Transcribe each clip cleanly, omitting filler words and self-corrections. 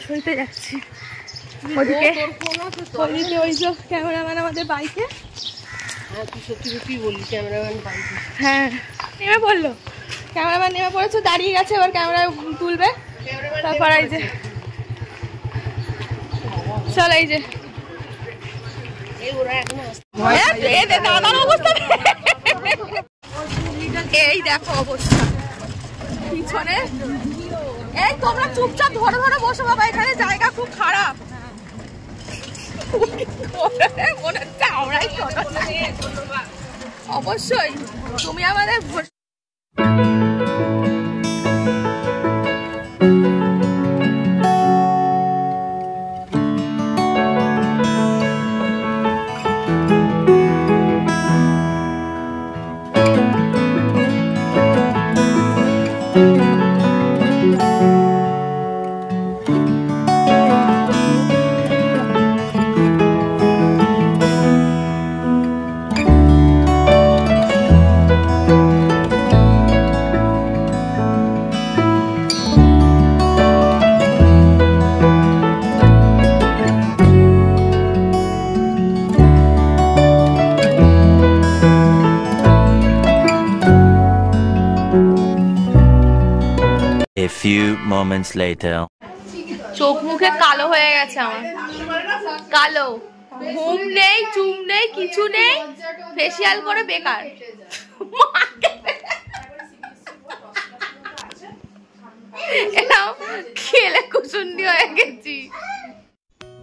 সরিতে যাচ্ছি। ওদিকে ওই যে ক্যামেরাম্যান আমাদের বাইকে। হ্যাঁ নেমে পড়লো, ক্যামেরাম্যান নেমে পড়েছে, দাঁড়িয়ে গেছে, এবার ক্যামেরা তুলবে। তারপর এই যে চল, এই যে এই দেখো অবস্থা পিছনে। এই তোমরা চুপচাপ ধরে ধরে বসো বাবা, এখানে জায়গা খুব খারাপ। অবশ্যই তুমি আমাদের A few moments later. চোখ মুখে কালো হয়ে গেছে আমার, কালো, ঘুম নেই, চুম নেই, কিছু নেই, ফেসিয়াল করে বেকার। খেলে কুসুন্ডি হয়ে গেছি।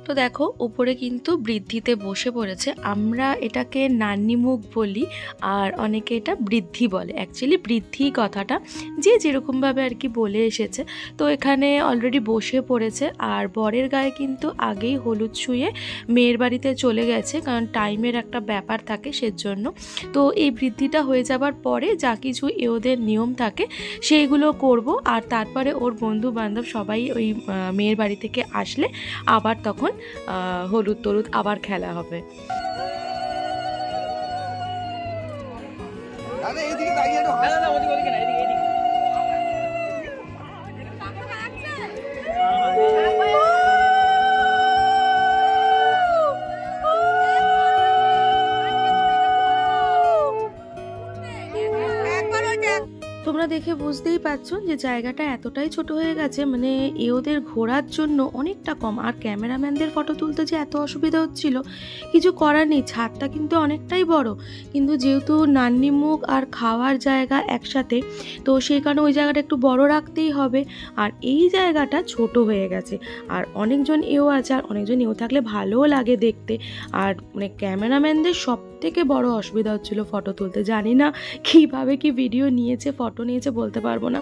তো দেখো উপরে কিন্তু বৃদ্ধিতে বসে পড়েছে, আমরা এটাকে নান্নি মুখ বলি, আর অনেকে এটা বৃদ্ধি বলে। অ্যাকচুয়ালি বৃদ্ধি কথাটা যে যেরকমভাবে আর কি বলে এসেছে। তো এখানে অলরেডি বসে পড়েছে, আর বরের গায়ে কিন্তু আগেই হলুদ ছুঁয়ে মেয়ের বাড়িতে চলে গেছে, কারণ টাইমের একটা ব্যাপার থাকে সেজন্য। তো এই বৃদ্ধিটা হয়ে যাবার পরে যা কিছু ওদের নিয়ম থাকে সেইগুলো করব, আর তারপরে ওর বন্ধু বান্ধব সবাই ওই মেয়ের বাড়ি থেকে আসলে আবার তখন হলুদ টলুদ আবার খেলা হবে। তোমরা দেখে বুঝতেই পারছো যে জায়গাটা এতটাই ছোট হয়ে গেছে, মানে ওদের ঘোরার জন্য অনেকটা কম। আর ক্যামেরাম্যানদের ফটো তুলতে যে এত অসুবিধা হচ্ছিল, কিছু করার নেই, ছাদটা কিন্তু অনেকটাই বড়, কিন্তু যেহেতু নান্নি মুখ আর খাওয়ার জায়গা একসাথে, তো সেই কারণে ওই জায়গাটা একটু বড় রাখতেই হবে। আর এই জায়গাটা ছোট হয়ে গেছে, আর অনেকজন আছে, আর অনেকজন থাকলে ভালোও লাগে দেখতে। আর মানে ক্যামেরাম্যানদের সব থেকে বড় অসুবিধা হচ্ছিল ফটো তুলতে, জানি না কিভাবে কি ভিডিও নিয়েছে, ফটো নিয়েছে বলতে পারবো না।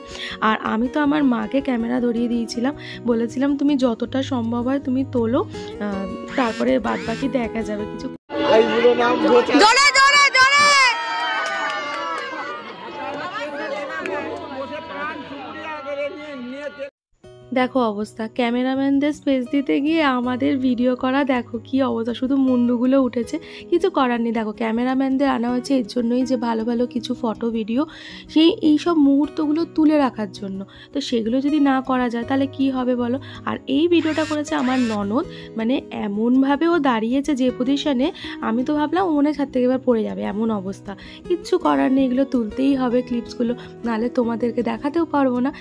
আর আমি তো আমার মাকে ক্যামেরা ধরিয়ে দিয়েছিলাম, বলেছিলাম তুমি যতটা সম্ভব হয় তুমি তোলো, তারপরে বাদ বাকি দেখা যাবে। কিছু দেখো অবস্থা, ক্যামেরাম্যানদের স্পেস দিতে গিয়ে আমাদের ভিডিও করা দেখো কি অবস্থা, শুধু মুন্ডুগুলো উঠেছে, কিছু করার নেই। দেখো ক্যামেরাম্যানদের আনা হয়েছে এর জন্যই যে ভালো ভালো কিছু ফটো ভিডিও এই সব মুহূর্তগুলো তুলে রাখার জন্য। তো সেগুলো যদি না করা যায় তাহলে কি হবে বলো। আর এই ভিডিওটা করেছে আমার ননদ, মানে এমনভাবে ও দাঁড়িয়েছে যে পজিশনে, আমি তো ভাবলাম মনে ছাদ থেকে এবার পড়ে যাবে, এমন অবস্থা। কিচ্ছু করার নেই, এগুলো তুলতেই হবে ক্লিপসগুলো, নাহলে তোমাদেরকে দেখাতেও পারবো না।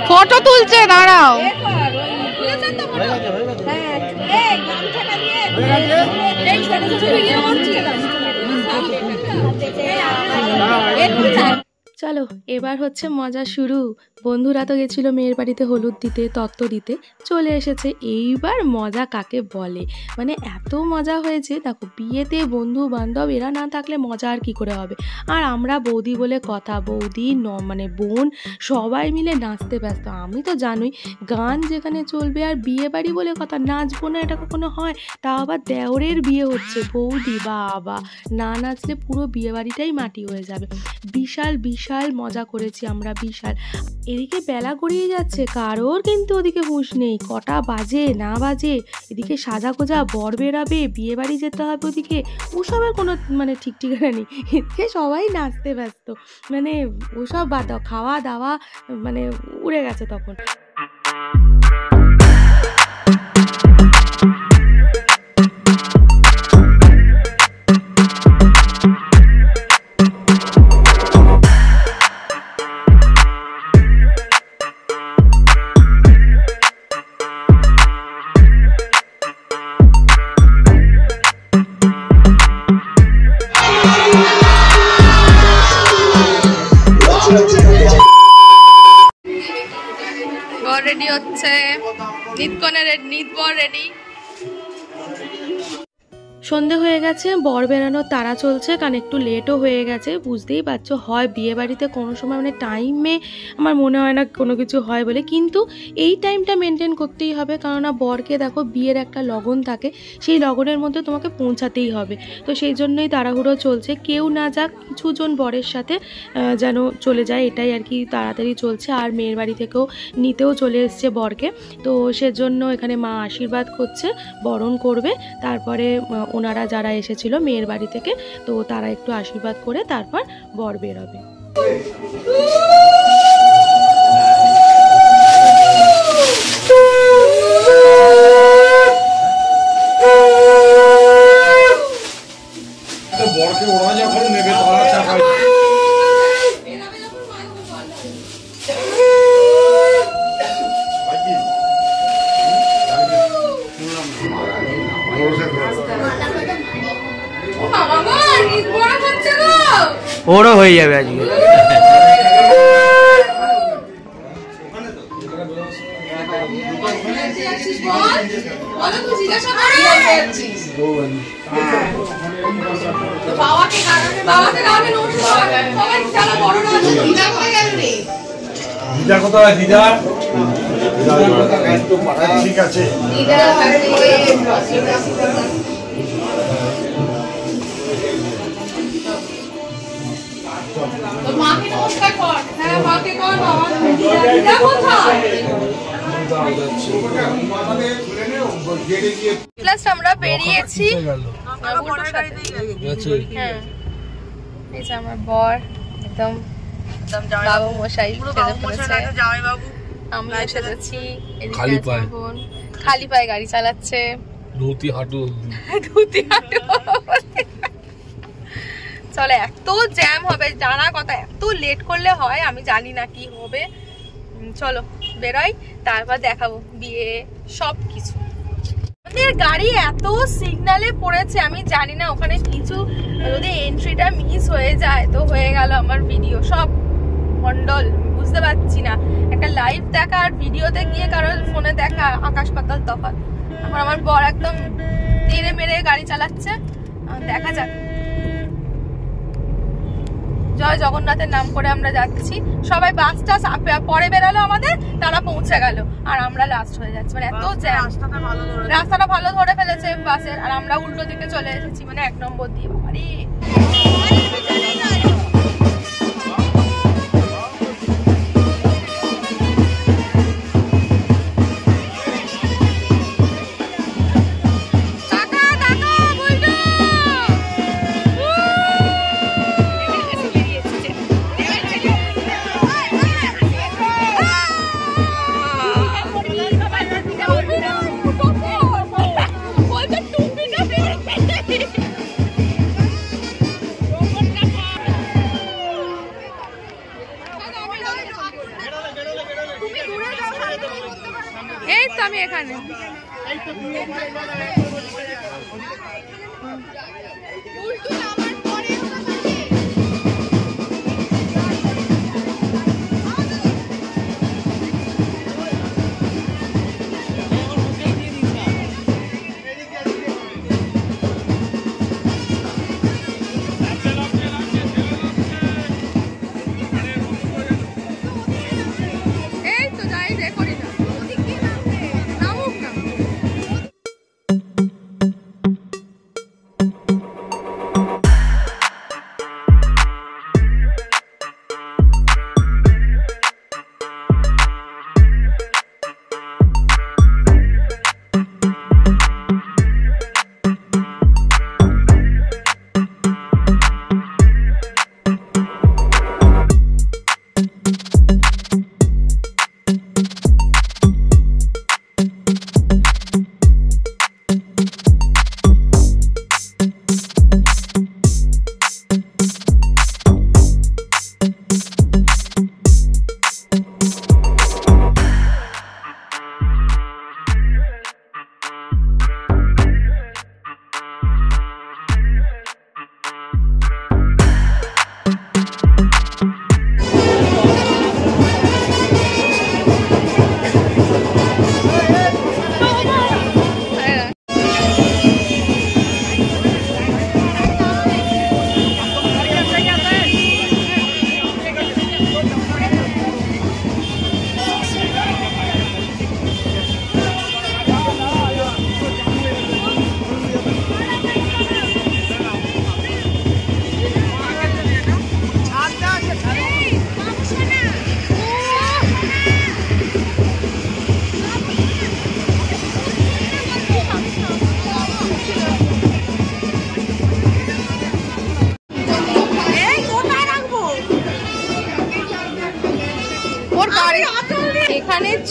ফটো তুলছে, দাঁড়াও। চলো এবার হচ্ছে মজা শুরু। বন্ধুরা তো গেছিলো মেয়ের বাড়িতে হলুদ দিতে, তত্ত্ব দিতে, চলে এসেছে। এইবার মজা কাকে বলে, মানে এত মজা হয়েছে। দেখো বিয়েতে বন্ধু বান্ধব এরা না থাকলে মজা আর কি করে হবে। আর আমরা বৌদি বলে কথা, বৌদি মানে বোন সবাই মিলে নাচতে ব্যস্ত। আমি তো জানোই গান যেখানে চলবে আর বিয়ে বাড়ি বলে কথা, নাচবো না এটা কখনো হয়? তা আবার দেওরের বিয়ে হচ্ছে, বৌদি বাবা না নাচলে পুরো বিয়ে বাড়িটাই মাটি হয়ে যাবে। বিশাল বিশাল মজা করেছি আমরা, বিশাল। এদিকে বেলা গড়িয়ে যাচ্ছে, কারোর কিন্তু ওদিকে হুঁশ নেই কটা বাজে না বাজে। এদিকে সাজা গোজা, বর বেরাবে, বিয়ে বাড়ি যেতে হবে, ওদিকে ওসবের কোনো মানে ঠিক ঠিকানা নেই। এদিকে সবাই নাচতে ব্যস্ত, মানে ওসব বাদ দাও, খাওয়া দাওয়া মানে উড়ে গেছে তখন। রেডি হচ্ছে, নিত বর রেডি। সন্ধে হয়ে গেছে, বর বেরানোর তাড়া চলছে, কারণ একটু লেটও হয়ে গেছে। বুঝতেই পারছো হয় বিয়ে বাড়িতে কোনো সময় মানে টাইমে আমার মনে হয় না কোনো কিছু হয় বলে, কিন্তু এই টাইমটা মেনটেন করতেই হবে। কেননা বরকে দেখো বিয়ের একটা লগন থাকে, সেই লগনের মধ্যে তোমাকে পৌঁছাতেই হবে। তো সেই জন্যই তাড়াহুড়ো চলছে, কেউ না যাক কিছুজন বরের সাথে যেন চলে যায়, এটাই আর কি তাড়াতাড়ি চলছে। আর মেয়ের বাড়ি থেকেও নিতেও চলে এসছে বরকে, তো সেজন্য এখানে মা আশীর্বাদ করছে, বরণ করবে। তারপরে ওনারা যারা এসেছিল মেয়ের বাড়ি থেকে, তো তারা একটু আশীর্বাদ করে তারপর বর বেরোবে। বরকে ওরা যখন নেবে তারা চাপায়। ওরও হয়ে যাবে আজকে। দিদা কোথায়? দিদা ঠিক আছে। আমরা বেরিয়েছি, আমার বর একদম বাবু মশাই আমি এসেছি, খালি পায়ে গাড়ি চালাচ্ছে, ধুতি হাঁটু। চলে এত জ্যাম হবে জানা কথা, এত লেট করলে হয়, আমি জানি না কি হবে। চলো বেরোই, তারপর দেখাবো বিয়ে সব কিছু। আমাদের গাড়ি এত সিগনালে পড়েছে, আমি জানি না ওখানে কিছু যদি এন্ট্রিটা মিস হয়ে যায় তো হয়ে গেল আমার ভিডিও সব মন্ডল। বুঝতে পারছি না, একটা লাইভ দেখা আর ভিডিওতে গিয়ে কারোর ফোনে দেখা আকাশ পাতাল তফাৎ। এখন আমার বর একদম তেড়ে মেরে গাড়ি চালাচ্ছে, দেখা যাক। জয় জগন্নাথের নাম করে আমরা যাচ্ছি, সবাই বাসটা পরে বেরালো আমাদের, তারা পৌঁছে গেল আর আমরা লাস্ট হয়ে যাচ্ছি। মানে এত জ্যাম, রাস্তাটা ভালো ধরে ফেলেছে বাসের, আর আমরা উল্টো দিকে চলে এসেছি, মানে 1 নম্বর দিয়ে। বাবারে এই তো আমি এখানে।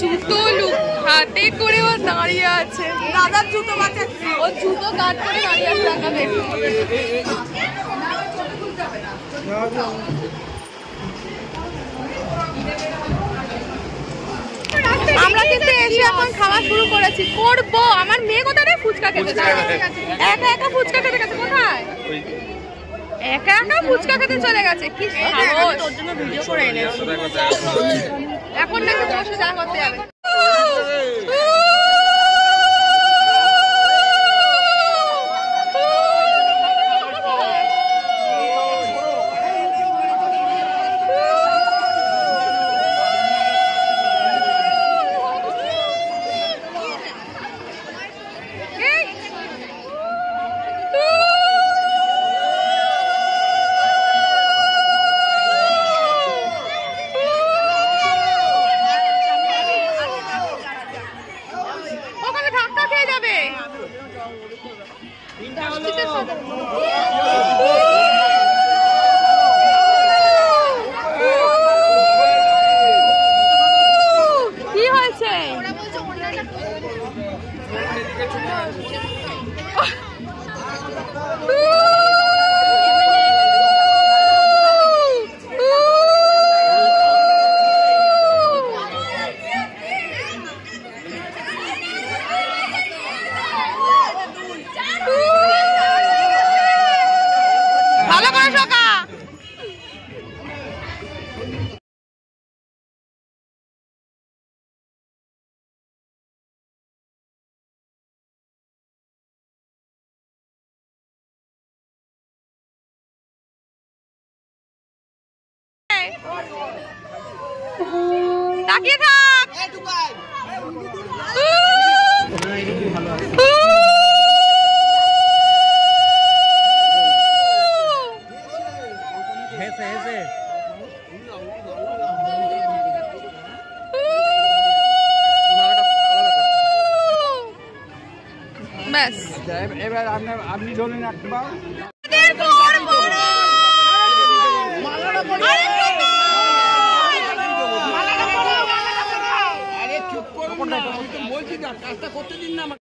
জুতো হাতে করে ও দাঁড়িয়ে আছে, দাদার জুতো বাঁচাচ্ছে, ও জুতো কাট করে দাঁড়িয়ে আছে টাকাবে। আমরা কিন্তু এসে এখন খাওয়া শুরু করেছি, করবো। আমার মেয়ে কোথায় রে ফুচকা খেতে একা একা ফুচকা খেতে গেছে, কোথায় একা একা ফুচকা খেতে চলে গেছে, কি সাহস। তোর জন্য ভিডিও করে এনেছি, এখন নাকি বসে যা করতে যাবে। কি হয়েছে? ভালো করে শোকা। তাকিয়ে থাক। ব্যাস, এবার আপনি ধরুন একবার।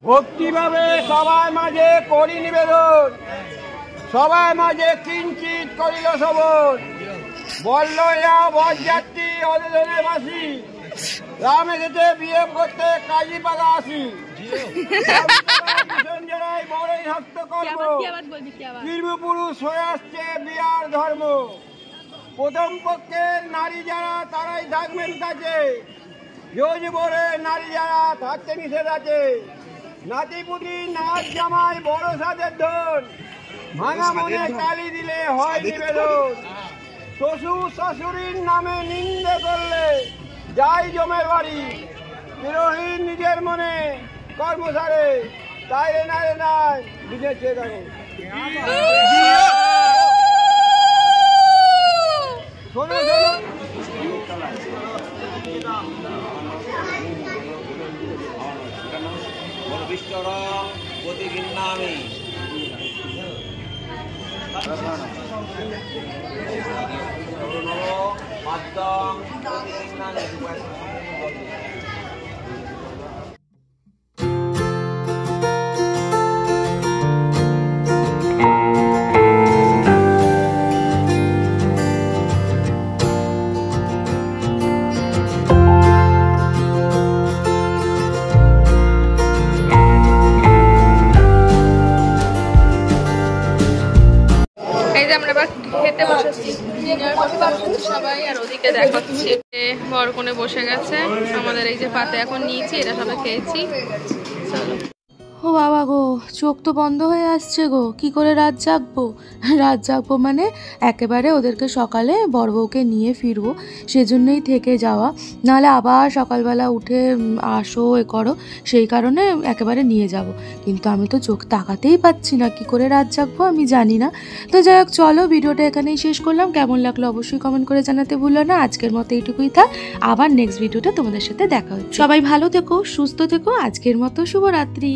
ভক্তিভাবে সবাই মাঝে করি নিবেদন, সবাই মাঝে কিঞ্চিত করিল শোভন। বলল বরযাত্রী অযোজনে বাসি, রামে যেতে বিয়ে করতে কাজী পাগা আসি। বড়ই হস্তকর্ম পূর্বপুরুষ হয়ে আসছে বিয়ার ধর্ম। প্রথম পক্ষের নারী যারা তারাই থাকবেন কাছে, যোজবরে নারী যারা থাকতে নিষেধ আছে। নাতিপুতি নাচ জামাই বড় সাজের ধন, ভাঙা মনে কালি দিলে হয় নিবেদন। শ্বশুর শাশুড়ির নামে নিন্দে করলে যাই জমের বাড়ি। বিরোহীন নিজের মনে কর্মসারে, তাই রে নাই নিজের চেয়ে দেখো। শোনো শোনো, খেতে বসেছি সবাই, আর ওদিকে দেখাচ্ছি বর কোণে বসে গেছে। আমাদের এই যে পাতে এখন নিয়েছি, এটা সবাই খেয়েছি। চলো। ও বাবা গো, চোখ তো বন্ধ হয়ে আসছে গো, কি করে রাত জাগবো? রাত জাগবো মানে একেবারে ওদেরকে সকালে বড় বউকে নিয়ে ফিরবো, সেজন্যই থেকে যাওয়া। নাহলে আবার সকালবেলা উঠে আসো এ করো, সেই কারণে একেবারে নিয়ে যাব। কিন্তু আমি তো চোখ তাকাতেই পাচ্ছি না, কি করে রাত জাগবো আমি জানি না। তো যাই হোক, চলো ভিডিওটা এখানেই শেষ করলাম। কেমন লাগলো অবশ্যই কমেন্ট করে জানাতে ভুলো না। আজকের মতো এইটুকুই থাক, আবার নেক্সট ভিডিওটা তোমাদের সাথে দেখা হচ্ছে। সবাই ভালো থেকো, সুস্থ থেকো। আজকের মতো শুভরাত্রি।